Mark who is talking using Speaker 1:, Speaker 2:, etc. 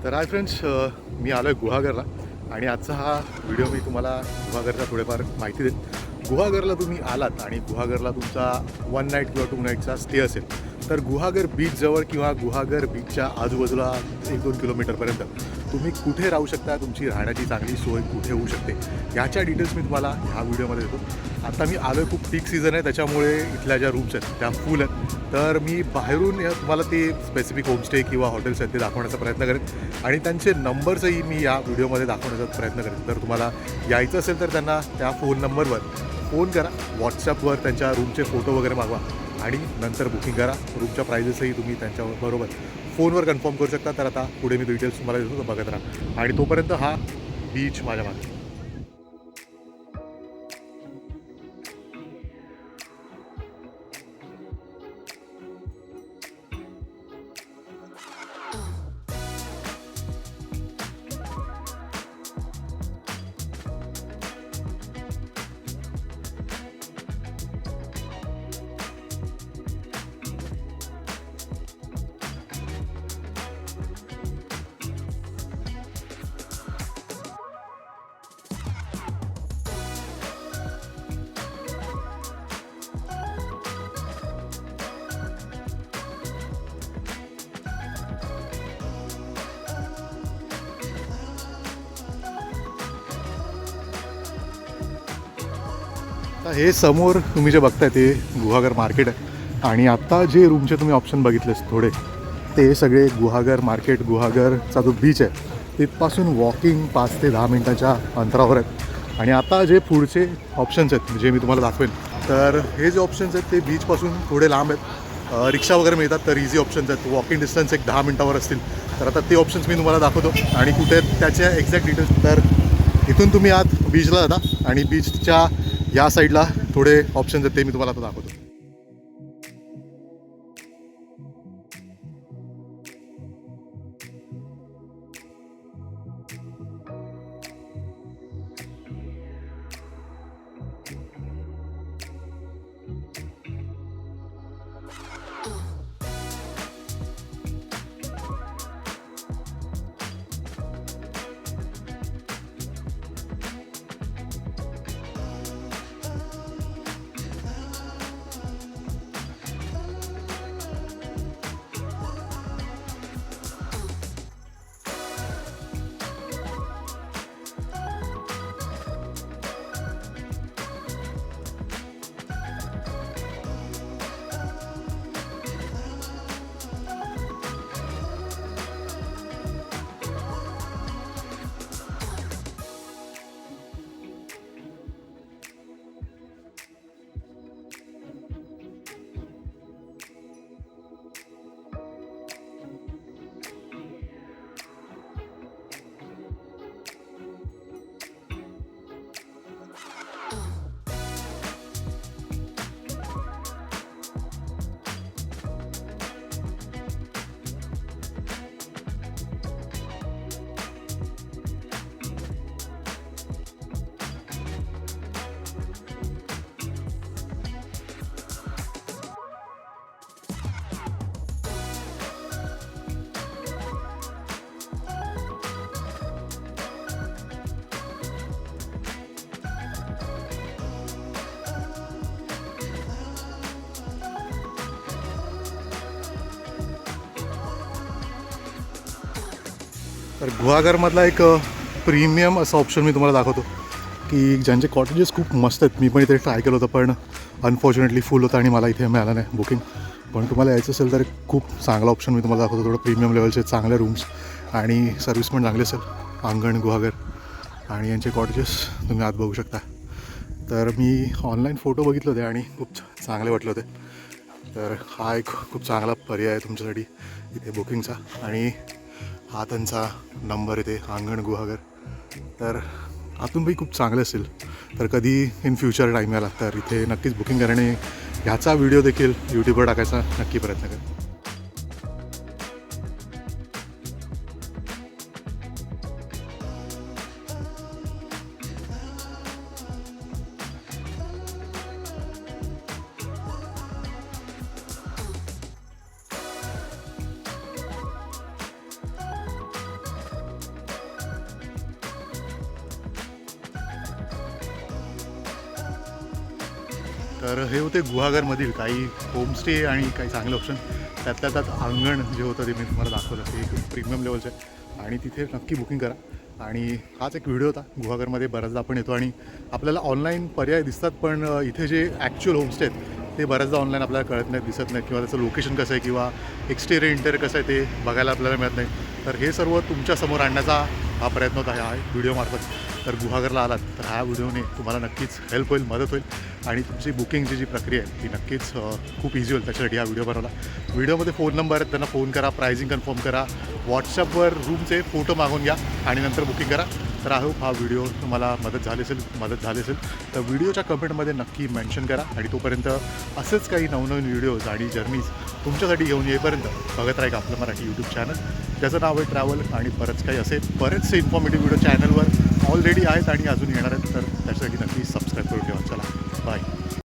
Speaker 1: तर hi friends, मी आलो आहे गुहागरला आणि आजचा हा व्हिडिओ मी तुम्हाला गुहागरचा थोडेफार माहिती देईन. गुहागरला तुम्ही आलात आणि गुहागरला तुमचा 1 नाईट किंवा 2 नाईटचा स्टे असेल तर गुहागर बीचजवळ किंवा गुहागर बीचच्या आजूबाजूला 1-2 किलोमीटरपर्यंत तुम्ही कुठे राहू शकता, तुमची राहण्याची चांगली सोय कुठे होऊ शकते ह्याच्या डिटेल्स मी तुम्हाला ह्या व्हिडिओमध्ये देतो. आता मी आलो आहे, खूप पीक सीझन आहे, त्याच्यामुळे इथल्या ज्या रूम्स आहेत त्या फुल आहेत. तर मी बाहेरून तुम्हाला ते स्पेसिफिक होमस्टे किंवा हॉटेल्स आहेत ते दाखवण्याचा प्रयत्न करेन आणि त्यांचे नंबर्सही मी या व्हिडिओमध्ये दाखवण्याचा प्रयत्न करेन. तर तुम्हाला यायचं असेल तर त्यांना त्या फोन नंबरवर फोन करा, व्हॉट्सॲपवर त्यांच्या रूमचे फोटो वगैरे मागवा आणि नंतर बुकिंग करा. रूमच्या प्राइजेसही तुम्ही त्यांच्याबरोबर फोनवर कन्फर्म करू शकता. तर आता पुढे मी डिटेल्स तुम्हाला देतो, तर बघत राहा आणि तोपर्यंत हा बीच माझ्या मागे. आता हे समोर तुम्ही जे बघताय ते गुहागर मार्केट आहे आणि आत्ता जे रूमचे तुम्ही ऑप्शन बघितलेस थोडे, ते सगळे गुहागर मार्केट, गुहागरचा जो बीच आहे तिथपासून वॉकिंग 5 ते 10 मिनटाच्या अंतरावर आहेत. आणि आता जे पुढचे ऑप्शन्स आहेत जे मी तुम्हाला दाखवेन, तर हे जे ऑप्शन्स आहेत ते बीचपासून थोडे लांब आहेत. रिक्षा वगैरे मिळतात, तर इझी ऑप्शन्स आहेत. वॉकिंग डिस्टन्स एक 10 मिनटावर असतील. तर आता ते ऑप्शन्स मी तुम्हाला दाखवतो आणि कुठे आहेत त्याच्या एक्झॅक्ट डिटेल्स. तर इथून तुम्ही आत बीचला जाता आणि बीचच्या या साईडला थोडे ऑप्शन्स आहेत ते मी तुम्हाला आता दाखवतो. तर गुहागरमधला एक प्रीमियम असा ऑप्शन मी तुम्हाला दाखवतो की ज्यांचे कॉटेजेस खूप मस्त आहेत. मी पण इथे ट्राय केलं होतं, पण अनफॉर्च्युनेटली फुल होतं आणि मला इथे मिळालं नाही बुकिंग. पण तुम्हाला यायचं असेल तर खूप चांगला ऑप्शन मी तुम्हाला दाखवतो. थोडं प्रीमियम लेवलचे चांगले रूम्स आणि सर्व्हिस पण चांगली असेल. अंगण गुहागर आणि यांचे कॉटेजेस तुम्ही आत बघू शकता. तर मी ऑनलाईन फोटो बघितले होते आणि खूप चांगले वाटले होते. तर हा एक खूप चांगला पर्याय आहे तुमच्यासाठी इथे बुकिंगचा. आणि हा त्यांचा नंबर येते, अंगण गुहागर. तर आतून पण खूप चांगले असेल. तर कधी इन फ्युचर टाईम आला तर इथे नक्कीच बुकिंग करणे, ह्याचा व्हिडिओ देखील यूट्यूबवर टाकायचा नक्की प्रयत्न करेन. तर हे होते गुहागरमधील काही होमस्टे आणि काही चांगले ऑप्शन. त्यातल्या त्यात अंगण जे होतं ते मी तुम्हाला दाखवलं, ते एक प्रीमियम लेवलचं आहे आणि तिथे नक्की बुकिंग करा. आणि हाच एक व्हिडिओ होता. गुहागरमध्ये बऱ्याचदा आपण येतो आणि आपल्याला ऑनलाईन पर्याय दिसतात, पण इथे जे ॲक्च्युअल होमस्टे आहेत ते बऱ्याचदा ऑनलाईन आपल्याला कळत नाहीत, दिसत नाहीत, किंवा त्याचं लोकेशन कसं आहे किंवा एक्सटेरियर इंटेरियर कसं आहे ते बघायला आपल्याला मिळत नाही. तर हे सर्व तुमच्यासमोर आणण्याचा हा प्रयत्न होता ह्या व्हिडिओमार्फत. तर गुहागरला आलात तर ह्या व्हिडिओने तुम्हाला नक्कीच हेल्प होईल, मदत होईल आणि तुमची बुकिंगची जी प्रक्रिया आहे ती नक्कीच खूप इझी होईल. त्याच्यासाठी हा व्हिडिओ बनवला. व्हिडिओमध्ये फोन नंबर आहेत, त्यांना फोन करा, प्रायझिंग कन्फर्म करा, व्हॉट्सअपवर रूमचे फोटो मागून घ्या आणि नंतर बुकिंग करा. तर आय होप हा व्हिडिओ तुम्हाला मदत झाली असेल तर व्हिडिओच्या कमेंटमध्ये नक्की मेन्शन करा. आणि तोपर्यंत असेच काही नवनवीन व्हिडिओज आणि जर्नीज तुमच्यासाठी घेऊन येईपर्यंत बघत राहा आपलं मराठी यूट्यूब चॅनल, ज्याचं नाव आहे ट्रॅव्हल. आणि बरंच काही असे बरेचसे इन्फॉर्मेटिव्ह व्हिडिओ चॅनलवर ऑलरेडी आहेत आणि अजून येणार आहेत. तर त्याच्यासाठी नक्की सबस्क्राईब करून ठेवा. चला बाय.